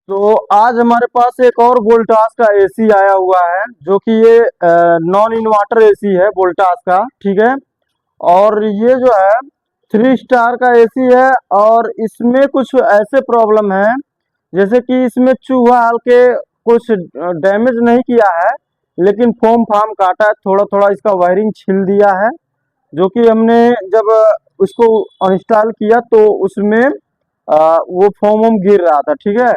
तो आज हमारे पास एक और वोल्टास का एसी आया हुआ है, जो कि ये नॉन इन्वर्टर एसी है वोल्टास का। ठीक है। और ये जो है 3 स्टार का एसी है। और इसमें कुछ ऐसे प्रॉब्लम है, जैसे कि इसमें चूहा हाल के कुछ डैमेज नहीं किया है, लेकिन फोम फार्म काटा है, थोड़ा थोड़ा इसका वायरिंग छील दिया है। जो कि हमने जब उसको इंस्टॉल किया तो उसमें वो फोम वोम गिर रहा था। ठीक है।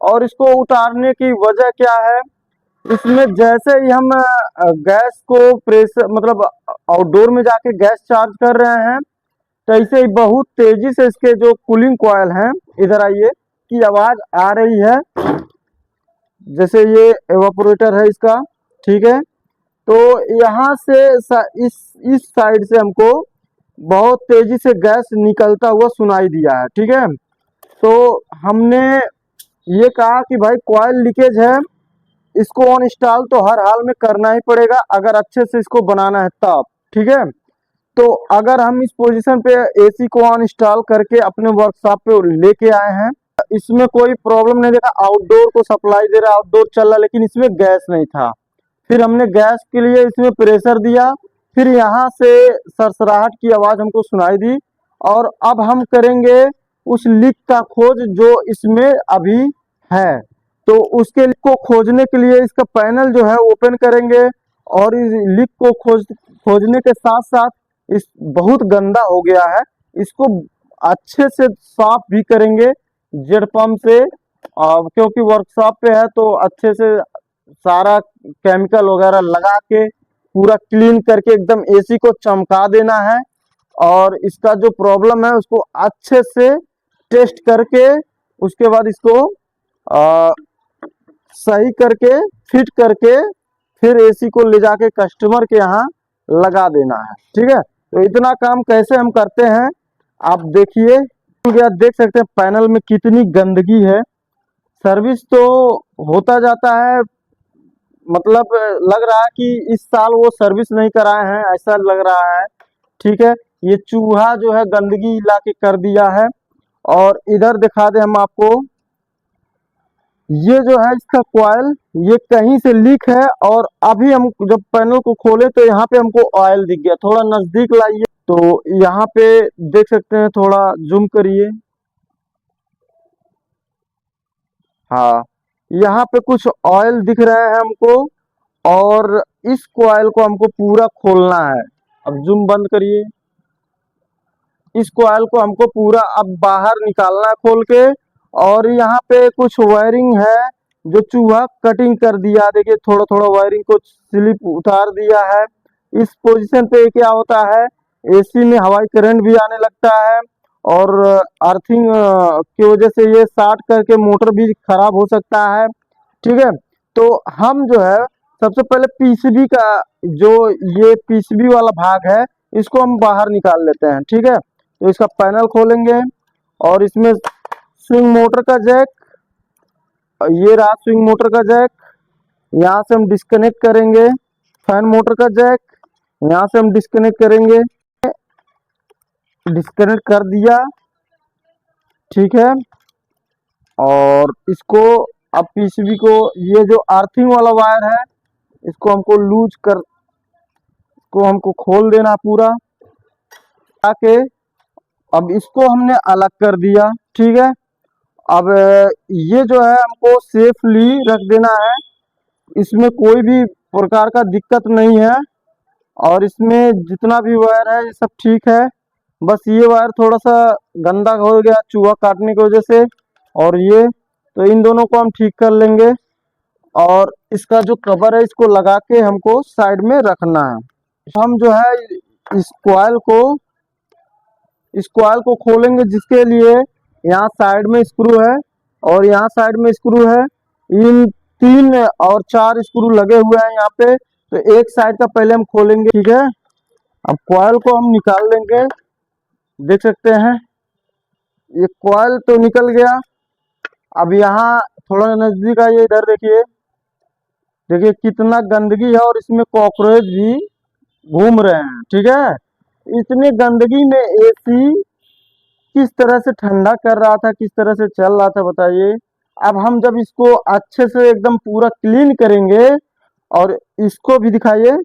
और इसको उतारने की वजह क्या है, इसमें जैसे ही हम गैस को प्रेशर मतलब आउटडोर में जाके गैस चार्ज कर रहे हैं, तो ऐसे ही बहुत तेजी से इसके जो कूलिंग कॉयल हैं, इधर आइए, की आवाज आ रही है। जैसे ये एवापोरेटर है इसका। ठीक है। तो यहाँ से इस साइड से हमको बहुत तेजी से गैस निकलता हुआ सुनाई दिया है। ठीक है। तो हमने ये कहा कि भाई कॉयल लीकेज है, इसको ऑन इंस्टॉल तो हर हाल में करना ही पड़ेगा, अगर अच्छे से इसको बनाना है तब। ठीक है। तो अगर हम इस पोजीशन पे एसी को ऑन इंस्टॉल करके अपने वर्कशॉप पे लेके आए हैं, इसमें कोई प्रॉब्लम नहीं देखा, आउटडोर को सप्लाई दे रहा, आउटडोर चल रहा, लेकिन इसमें गैस नहीं था। फिर हमने गैस के लिए इसमें प्रेशर दिया, फिर यहाँ से सरसराहट की आवाज हमको सुनाई दी। और अब हम करेंगे उस लीक का खोज जो इसमें अभी है। तो उसके लीक को खोजने के लिए इसका पैनल जो है ओपन करेंगे, और इस लीक को खोजने के साथ साथ इस बहुत गंदा हो गया है, इसको अच्छे से साफ भी करेंगे जेड पंप से। क्योंकि वर्कशॉप पे है तो अच्छे से सारा केमिकल वगैरह लगा के पूरा क्लीन करके एकदम एसी को चमका देना है। और इसका जो प्रॉब्लम है उसको अच्छे से टेस्ट करके उसके बाद इसको सही करके फिट करके फिर एसी को ले जाके कस्टमर के यहाँ लगा देना है। ठीक है। तो इतना काम कैसे हम करते हैं आप देखिए। देख सकते हैं पैनल में कितनी गंदगी है। सर्विस तो होता जाता है, मतलब लग रहा है कि इस साल वो सर्विस नहीं कराए हैं, ऐसा लग रहा है। ठीक है। ये चूहा जो है गंदगी ला के कर दिया है। और इधर दिखा दे हम आपको, ये जो है इसका कॉइल ये कहीं से लीक है। और अभी हम जब पैनल को खोले तो यहाँ पे हमको ऑयल दिख गया। थोड़ा नजदीक लाइए तो यहाँ पे देख सकते हैं, थोड़ा जूम करिए। हाँ, यहाँ पे कुछ ऑयल दिख रहे हैं हमको, और इस कॉइल को हमको पूरा खोलना है। अब जूम बंद करिए। इस कॉइल को हमको पूरा अब बाहर निकालना है खोल के। और यहाँ पे कुछ वायरिंग है जो चूहा कटिंग कर दिया, देखिए थोड़ा थोड़ा वायरिंग को स्लिप उतार दिया है। इस पोजीशन पे क्या होता है, एसी में हवाई करंट भी आने लगता है, और अर्थिंग की वजह से ये शॉर्ट करके मोटर भी खराब हो सकता है। ठीक है। तो हम जो है सबसे पहले पीसीबी का जो ये पीसीबी वाला भाग है, इसको हम बाहर निकाल लेते हैं। ठीक है। तो इसका पैनल खोलेंगे, और इसमें स्विंग मोटर का जैक, ये रहा स्विंग मोटर का जैक, यहाँ से हम डिस्कनेक्ट करेंगे। फैन मोटर का जैक, यहाँ से हम डिस्कनेक्ट करेंगे। डिस्कनेक्ट कर दिया। ठीक है। और इसको अब पीसीबी को, ये जो अर्थिंग वाला वायर है, इसको हमको लूज कर, इसको हमको खोल देना पूरा ताकि, अब इसको हमने अलग कर दिया। ठीक है। अब ये जो है हमको सेफली रख देना है, इसमें कोई भी प्रकार का दिक्कत नहीं है। और इसमें जितना भी वायर है ये सब ठीक है, बस ये वायर थोड़ा सा गंदा हो गया चूहा काटने की वजह से। और ये तो इन दोनों को हम ठीक कर लेंगे। और इसका जो कवर है इसको लगा के हमको साइड में रखना है। हम जो है इस कॉइल को इस कॉइल को खोलेंगे, जिसके लिए यहाँ साइड में स्क्रू है और यहाँ साइड में स्क्रू है। इन 3 और 4 स्क्रू लगे हुए हैं यहाँ पे। तो एक साइड का पहले हम खोलेंगे। ठीक है। अब कॉइल को हम निकाल लेंगे। देख सकते हैं ये कॉइल तो निकल गया। अब यहाँ थोड़ा नजदीक आइए, इधर देखिए, देखिए कितना गंदगी है, और इसमें कॉकरोच भी घूम रहे हैं। ठीक है। इतनी गंदगी में एसी किस तरह से ठंडा कर रहा था, किस तरह से चल रहा था बताइए। अब हम जब इसको अच्छे से एकदम पूरा क्लीन करेंगे, और इसको भी दिखाइए,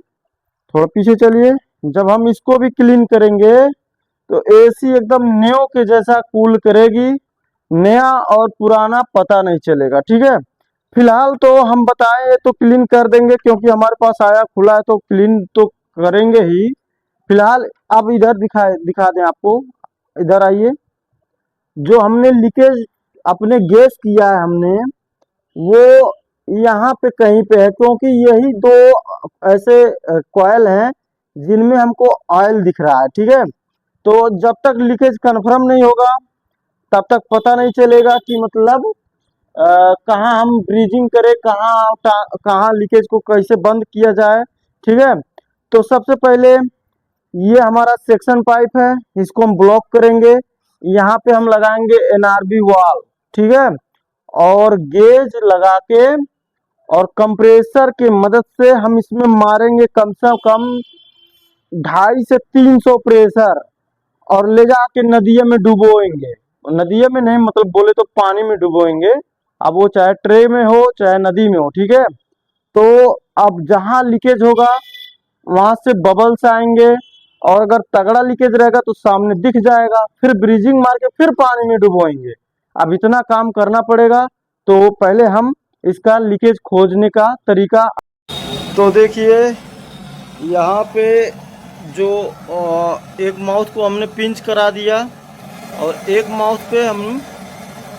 थोड़ा पीछे चलिए, जब हम इसको भी क्लीन करेंगे तो एसी एकदम न्यू के जैसा कूल करेगी, नया और पुराना पता नहीं चलेगा। ठीक है, फिलहाल तो हम बताएं ये तो क्लीन कर देंगे, क्योंकि हमारे पास आया खुला है तो क्लीन तो करेंगे ही। फिलहाल अब इधर दिखा दें आपको, इधर आइए। जो हमने लीकेज अपने गैस किया है हमने, वो यहाँ पे कहीं पे है, क्योंकि यही दो ऐसे कॉयल हैं जिनमें हमको ऑयल दिख रहा है। ठीक है, तो जब तक लीकेज कंफर्म नहीं होगा तब तक पता नहीं चलेगा कि मतलब कहाँ हम ब्रीजिंग करें, कहाँ लीकेज को कैसे बंद किया जाए। ठीक है, तो सबसे पहले ये हमारा सेक्शन पाइप है, इसको हम ब्लॉक करेंगे। यहाँ पे हम लगाएंगे एनआरबी वाल। ठीक है, और गेज लगा के और कंप्रेसर की मदद से हम इसमें मारेंगे कम से कम 250 से 300 प्रेशर, और ले जाके नदिया में डुबोएंगे। नदिया में नहीं, मतलब बोले तो पानी में डुबोएंगे, अब वो चाहे ट्रे में हो चाहे नदी में हो। ठीक है, तो अब जहां लीकेज होगा वहां से बबल्स आएंगे, और अगर तगड़ा लीकेज रहेगा तो सामने दिख जाएगा, फिर ब्रीजिंग मार के फिर पानी में डुबोएंगे। अब इतना काम करना पड़ेगा, तो पहले हम इसका लीकेज खोजने का तरीका। तो देखिए, यहाँ पे जो एक माउथ को हमने पिंच करा दिया, और एक माउथ पे हम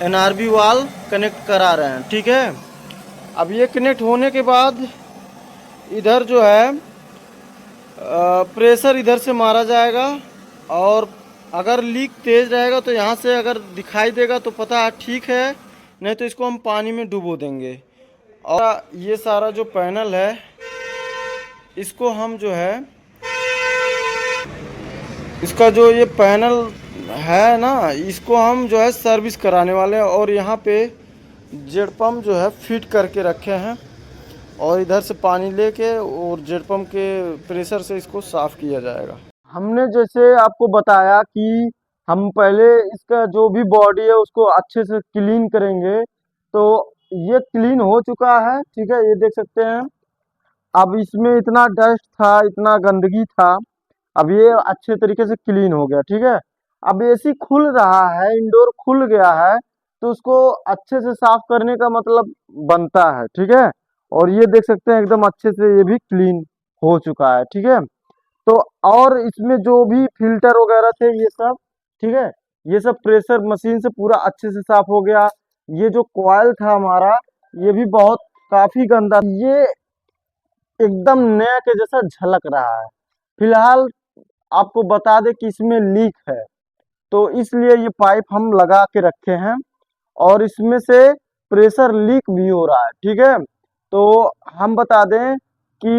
एनआरबी वाल कनेक्ट करा रहे हैं। ठीक है, अब ये कनेक्ट होने के बाद इधर जो है प्रेशर इधर से मारा जाएगा, और अगर लीक तेज रहेगा तो यहाँ से अगर दिखाई देगा तो पता है ठीक है, नहीं तो इसको हम पानी में डुबो देंगे। और ये सारा जो पैनल है इसको हम जो है, इसका जो ये पैनल है ना, इसको हम जो है सर्विस कराने वाले हैं, और यहाँ पे जेट पम्प जो है फिट करके रखे हैं, और इधर से पानी लेके और जेट पम्प के प्रेशर से इसको साफ किया जाएगा। हमने जैसे आपको बताया कि हम पहले इसका जो भी बॉडी है उसको अच्छे से क्लीन करेंगे, तो ये क्लीन हो चुका है। ठीक है, ये देख सकते हैं। अब इसमें इतना डस्ट था, इतना गंदगी था, अब ये अच्छे तरीके से क्लीन हो गया। ठीक है, अब एसी खुल रहा है, इंडोर खुल गया है, तो उसको अच्छे से साफ करने का मतलब बनता है। ठीक है, और ये देख सकते हैं एकदम अच्छे से ये भी क्लीन हो चुका है। ठीक है, तो और इसमें जो भी फिल्टर वगैरह थे ये सब, ठीक है, ये सब प्रेशर मशीन से पूरा अच्छे से साफ हो गया। ये जो कॉइल था हमारा, ये भी बहुत काफी गंदा, ये एकदम नया के जैसा झलक रहा है। फिलहाल आपको बता दें कि इसमें लीक है, तो इसलिए ये पाइप हम लगा के रखे हैं, और इसमें से प्रेशर लीक भी हो रहा है। ठीक है, तो हम बता दें कि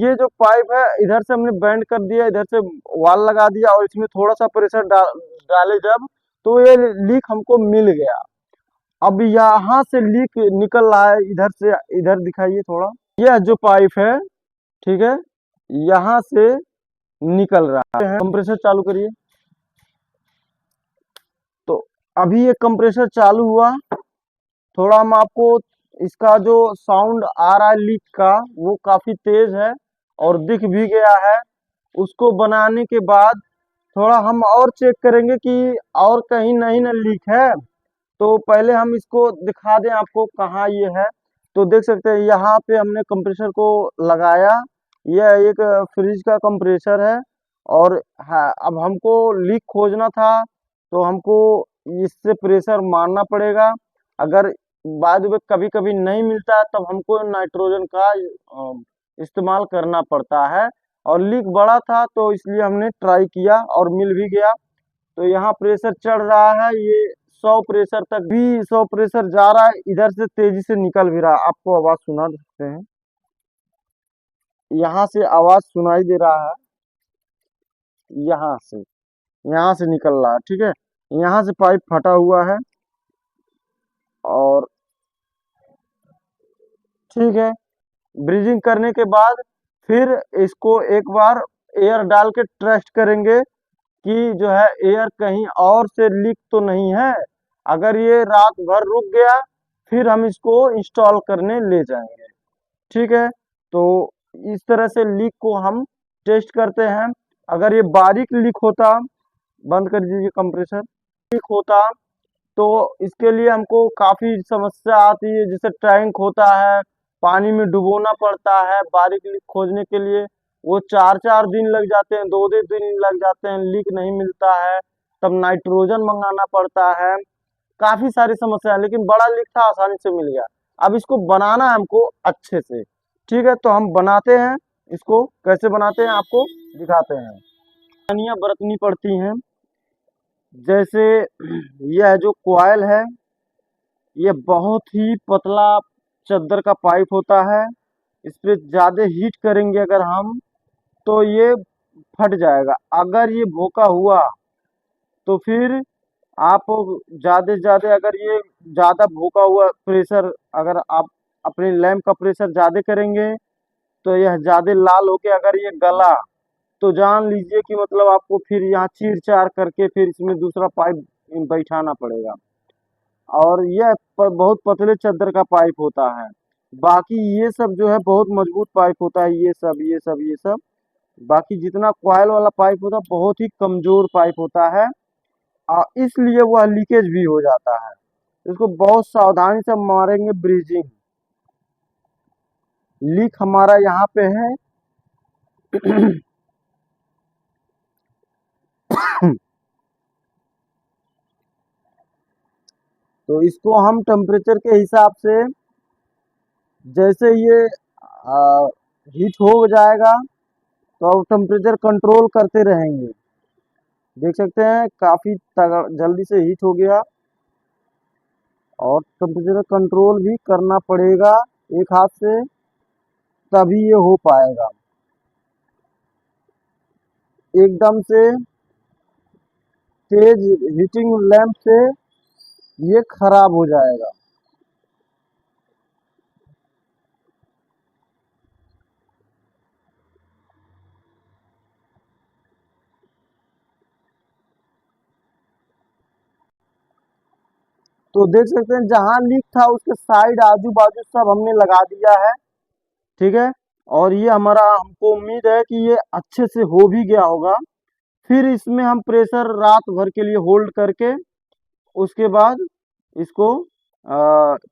ये जो पाइप है इधर से हमने बेंड कर दिया, इधर से वाल लगा दिया, और इसमें थोड़ा सा प्रेशर डाले जब, तो ये लीक हमको मिल गया। अब यहाँ से लीक निकल रहा है, इधर से, इधर दिखाइए थोड़ा, यह जो पाइप है, ठीक है, यहाँ से निकल रहा है। कंप्रेसर चालू करिए। तो अभी ये कंप्रेसर चालू हुआ, थोड़ा हम आपको इसका जो साउंड आ रहा है लीक का वो काफी तेज है और दिख भी गया है। उसको बनाने के बाद थोड़ा हम और चेक करेंगे कि और कहीं नहीं ना लीक है, तो पहले हम इसको दिखा दें आपको कहाँ ये है। तो देख सकते हैं यहाँ पे हमने कंप्रेसर को लगाया, यह एक फ्रिज का कंप्रेसर है, और अब हमको लीक खोजना था, तो हमको इससे प्रेशर मारना पड़ेगा। अगर बाद में कभी कभी नहीं मिलता है तब हमको नाइट्रोजन का इस्तेमाल करना पड़ता है, और लीक बड़ा था तो इसलिए हमने ट्राई किया और मिल भी गया। तो यहाँ प्रेशर चढ़ रहा है, ये 100 प्रेशर तक भी, 100 प्रेशर जा रहा है, इधर से तेजी से निकल भी रहा है। आपको आवाज सुना सकते हैं, यहाँ से आवाज सुनाई दे रहा है, यहाँ से निकल रहा है। ठीक है, यहाँ से पाइप फटा हुआ है, और ठीक है, ब्रीजिंग करने के बाद फिर इसको एक बार एयर डाल के टेस्ट करेंगे कि जो है एयर कहीं और से लीक तो नहीं है। अगर ये रात भर रुक गया फिर हम इसको इंस्टॉल करने ले जाएंगे। ठीक है, तो इस तरह से लीक को हम टेस्ट करते हैं। अगर ये बारीक लीक होता, बंद कर दीजिए कंप्रेसर, लीक होता तो इसके लिए हमको काफ़ी समस्या आती है। जैसे टैंक होता है, पानी में डुबोना पड़ता है बारीक लीक खोजने के लिए, वो 4-4 दिन लग जाते हैं, 2-2 दिन लग जाते हैं, लीक नहीं मिलता है, तब नाइट्रोजन मंगाना पड़ता है, काफ़ी सारी समस्या है। लेकिन बड़ा लीक था, आसानी से मिल गया। अब इसको बनाना है हमको अच्छे से। ठीक है, तो हम बनाते हैं। इसको कैसे बनाते हैं आपको दिखाते हैं। सावधानियां बरतनी पड़ती हैं। जैसे यह जो कॉइल है, ये बहुत ही पतला चद्दर का पाइप होता है। इस पे ज़्यादा हीट करेंगे अगर हम, तो ये फट जाएगा। अगर ये भोंका हुआ तो फिर आप ज़्यादा से ज़्यादा, अगर ये ज़्यादा भोंका हुआ प्रेशर, अगर आप अपने लैंप का प्रेशर ज़्यादा करेंगे तो यह ज़्यादा लाल होके अगर ये गला, तो जान लीजिए कि मतलब आपको फिर यहाँ चीर-चार करके फिर इसमें दूसरा पाइप बैठाना पड़ेगा। और यह बहुत पतले चद्दर का पाइप होता है। बाकी ये सब जो है बहुत मजबूत पाइप होता है, ये सब। बाकी जितना कॉइल वाला पाइप होता है बहुत ही कमजोर पाइप होता है, इसलिए वह लीकेज भी हो जाता है। इसको बहुत सावधानी से मारेंगे ब्रीजिंग। लीक हमारा यहाँ पे है। तो इसको हम टेम्परेचर के हिसाब से, जैसे ये हीट हो जाएगा तो अब टेम्परेचर कंट्रोल करते रहेंगे। देख सकते हैं काफ़ी जल्दी से हीट हो गया, और टेम्परेचर कंट्रोल भी करना पड़ेगा एक हाथ से, तभी ये हो पाएगा। एकदम से तेज हीटिंग लैंप से ये खराब हो जाएगा। तो देख सकते हैं जहां लीक था उसके साइड आजू बाजू सब हमने लगा दिया है। ठीक है, और ये हमारा, हमको उम्मीद है कि ये अच्छे से हो भी गया होगा। फिर इसमें हम प्रेशर रात भर के लिए होल्ड करके उसके बाद इसको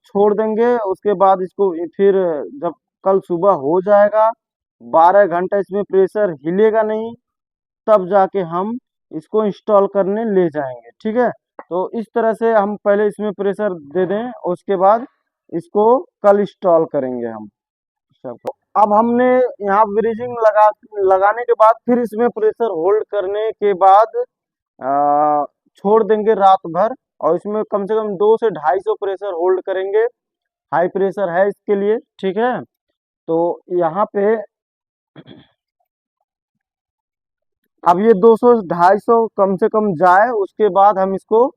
छोड़ देंगे। उसके बाद इसको फिर जब कल सुबह हो जाएगा, 12 घंटा इसमें प्रेशर हिलेगा नहीं, तब जाके हम इसको इंस्टॉल करने ले जाएंगे। ठीक है, तो इस तरह से हम पहले इसमें प्रेशर दे दें, उसके बाद इसको कल इंस्टॉल करेंगे हम सबको। अब हमने यहाँ ब्रीजिंग लगाने के बाद फिर इसमें प्रेशर होल्ड करने के बाद छोड़ देंगे रात भर, और इसमें कम से कम 200 से 250 प्रेशर होल्ड करेंगे। हाई प्रेशर है इसके लिए। ठीक है, तो यहाँ पे अब ये 200-250 कम से कम जाए, उसके बाद हम इसको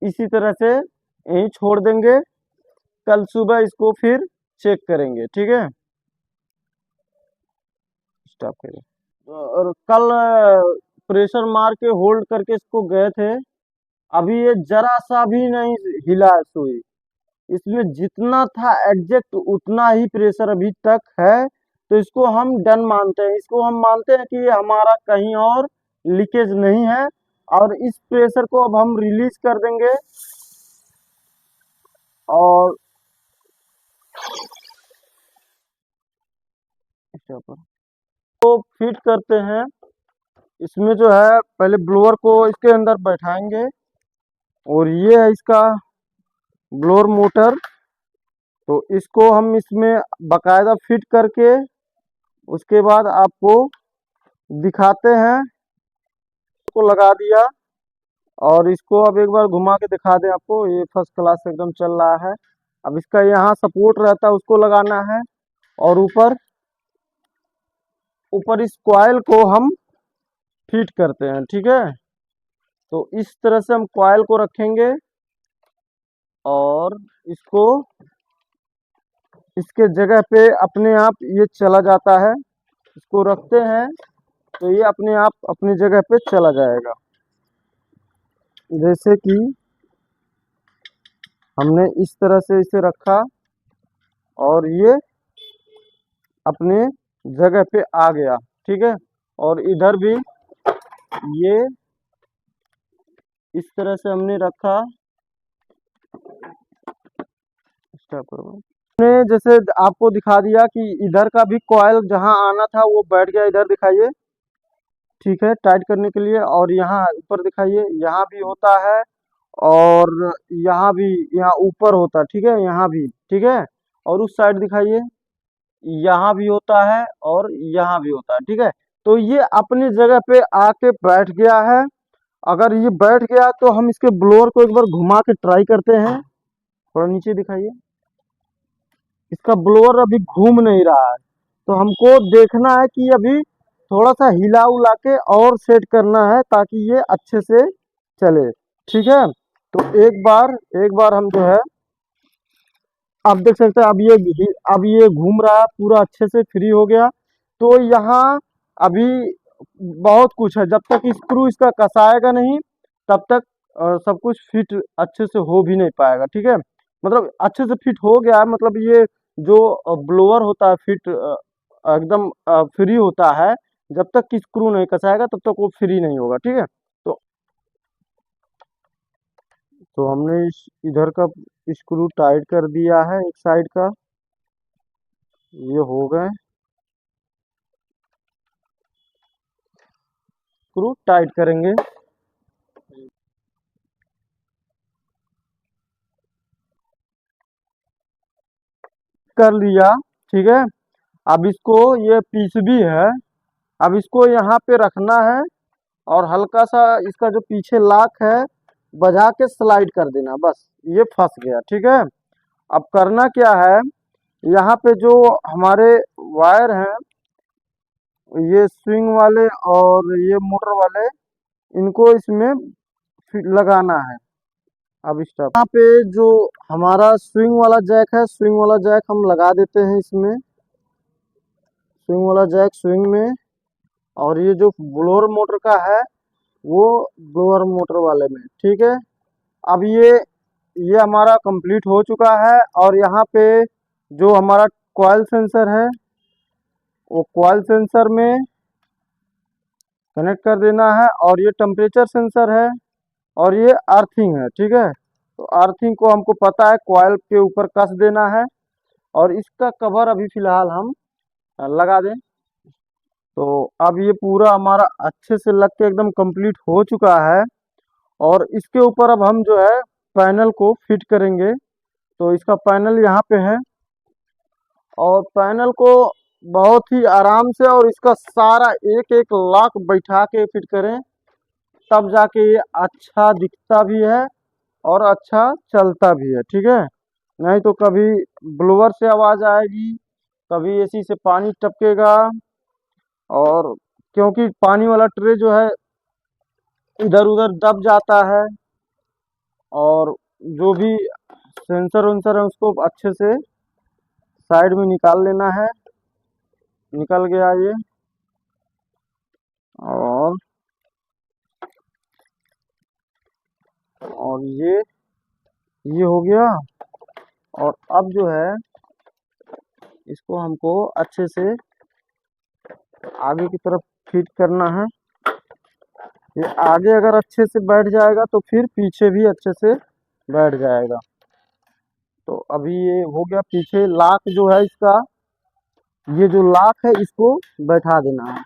इसी तरह से यहीं छोड़ देंगे। कल सुबह इसको फिर चेक करेंगे। ठीक है, स्टॉप करिए। और कल प्रेशर मार के होल्ड करके इसको गए थे, अभी ये जरा सा भी नहीं हिला है सुई। इसमें जितना था एग्जैक्ट उतना ही प्रेशर अभी तक है। तो इसको हम डन मानते हैं, इसको हम मानते हैं कि ये हमारा कहीं और लीकेज नहीं है। और इस प्रेशर को अब हम रिलीज कर देंगे और तो फिट करते हैं। इसमें जो है पहले ब्लोअर को इसके अंदर बैठाएंगे, और ये है इसका ब्लोअर मोटर। तो इसको हम इसमें बकायदा फिट करके उसके बाद आपको दिखाते हैं। इसको लगा दिया, और इसको अब एक बार घुमा के दिखा दें आपको, ये फर्स्ट क्लास एकदम चल रहा है। अब इसका यहाँ सपोर्ट रहता है, उसको लगाना है, और ऊपर ऊपर इस कॉइल को हम फिट करते हैं। ठीक है, तो इस तरह से हम कॉइल को रखेंगे, और इसको इसके जगह पे अपने आप ये चला जाता है। इसको रखते हैं तो ये अपने आप अपनी जगह पे चला जाएगा। जैसे कि हमने इस तरह से इसे रखा और ये अपने जगह पे आ गया। ठीक है, और इधर भी ये इस तरह से हमने रखा। स्टॉप करो। हमने जैसे आपको दिखा दिया कि इधर का भी कॉइल जहां आना था वो बैठ गया, इधर दिखाइए। ठीक है, टाइट करने के लिए। और यहाँ ऊपर दिखाइए, यहाँ भी होता है और यहाँ भी, यहाँ ऊपर होता है। ठीक है, यहाँ भी। ठीक है, और उस साइड दिखाइए, यहाँ भी होता है और यहाँ भी होता है। ठीक है, तो ये अपनी जगह पे आके बैठ गया है। अगर ये बैठ गया तो हम इसके ब्लोअर को एक बार घुमा के ट्राई करते हैं। थोड़ा नीचे दिखाइए, इसका ब्लोअर अभी घूम नहीं रहा है, तो हमको देखना है कि अभी थोड़ा सा हिला उला के और सेट करना है ताकि ये अच्छे से चले। ठीक है, तो एक बार हम जो है, आप देख सकते हैं अब ये घूम रहा है पूरा अच्छे से फ्री हो गया। तो यहाँ अभी बहुत कुछ है, जब तक स्क्रू इसका कसाएगा नहीं तब तक सब कुछ फिट अच्छे से हो भी नहीं पाएगा। ठीक है, मतलब अच्छे से फिट हो गया है, मतलब ये जो ब्लोअर होता है फिट एकदम फ्री होता है। जब तक कि स्क्रू नहीं कसाएगा तब तक वो फ्री नहीं होगा। ठीक है, तो हमने इधर का स्क्रू टाइट कर दिया है, एक साइड का। ये हो गए, स्क्रू टाइट करेंगे। कर लिया। ठीक है, अब इसको, ये पीसीबी है, अब इसको यहाँ पे रखना है और हल्का सा इसका जो पीछे लाक है बजा के स्लाइड कर देना, बस ये फंस गया। ठीक है, अब करना क्या है, यहाँ पे जो हमारे वायर हैं, ये स्विंग वाले और ये मोटर वाले, इनको इसमें लगाना है। अब स्टॉप। यहाँ पे जो हमारा स्विंग वाला जैक है, स्विंग वाला जैक हम लगा देते हैं इसमें, स्विंग वाला जैक स्विंग में। और ये जो ब्लोअर मोटर का है वो ब्लोअर मोटर वाले में। ठीक है, अब ये हमारा कंप्लीट हो चुका है। और यहाँ पे जो हमारा कॉइल सेंसर है वो कॉइल सेंसर में कनेक्ट कर देना है। और ये टेम्परेचर सेंसर है और ये अर्थिंग है। ठीक है, तो अर्थिंग को हमको पता है कॉइल के ऊपर कस देना है और इसका कवर अभी फिलहाल हम लगा दें। तो अब ये पूरा हमारा अच्छे से लग के एकदम कंप्लीट हो चुका है। और इसके ऊपर अब हम जो है पैनल को फिट करेंगे। तो इसका पैनल यहाँ पे है और पैनल को बहुत ही आराम से और इसका सारा एक एक लॉक बैठा के फिट करें, तब जाके ये अच्छा दिखता भी है और अच्छा चलता भी है। ठीक है, नहीं तो कभी ब्लोअर से आवाज़ आएगी, कभी एसी से पानी टपकेगा। और क्योंकि पानी वाला ट्रे जो है इधर उधर दब जाता है, और जो भी सेंसर वेंसर है उसको अच्छे से साइड में निकाल लेना है। निकल गया ये, और ये हो गया। और अब जो है इसको हमको अच्छे से आगे की तरफ फिट करना है। ये आगे अगर अच्छे से बैठ जाएगा तो फिर पीछे भी अच्छे से बैठ जाएगा। तो अभी ये हो गया, पीछे लाक जो है इसका, ये जो लाक है इसको बैठा देना है।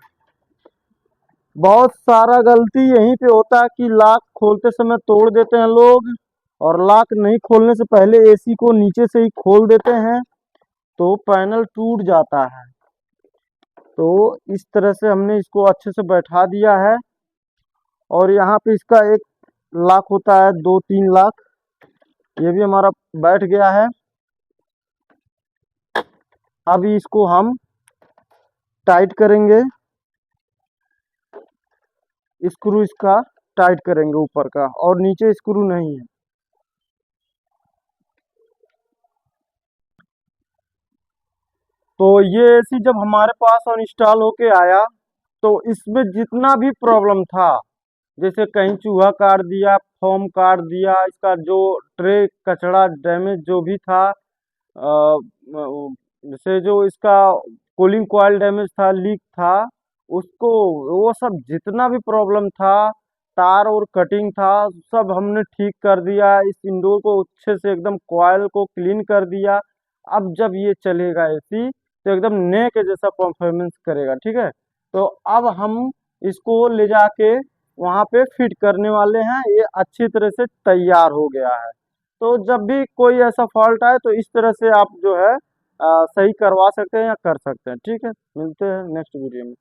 बहुत सारा गलती यहीं पे होता है कि लाक खोलते समय तोड़ देते हैं लोग, और लाक नहीं खोलने से पहले एसी को नीचे से ही खोल देते हैं तो पैनल टूट जाता है। तो इस तरह से हमने इसको अच्छे से बैठा दिया है। और यहाँ पे इसका एक लाक होता है, 2-3 लाक, ये भी हमारा बैठ गया है। अभी इसको हम टाइट करेंगे, स्क्रू इसका टाइट करेंगे ऊपर का, और नीचे स्क्रू नहीं है। तो ये एसी जब हमारे पास इंस्टॉल होके आया तो इसमें जितना भी प्रॉब्लम था जैसे कहीं चूहा काट दिया, फोम काट दिया, इसका जो ट्रे कचड़ा डैमेज जो भी था, जैसे जो इसका कूलिंग कॉइल डैमेज था, लीक था, उसको वो सब जितना भी प्रॉब्लम था, तार और कटिंग था, सब हमने ठीक कर दिया। इस इंडोर को अच्छे से एकदम कॉइल को क्लीन कर दिया। अब जब ये चलेगा एसी तो एकदम नए के जैसा परफॉर्मेंस करेगा, ठीक है। तो अब हम इसको ले जाके वहाँ पे फिट करने वाले हैं। ये अच्छी तरह से तैयार हो गया है। तो जब भी कोई ऐसा फॉल्ट आए तो इस तरह से आप जो है सही करवा सकते हैं या कर सकते हैं। ठीक है, मिलते हैं नेक्स्ट वीडियो में।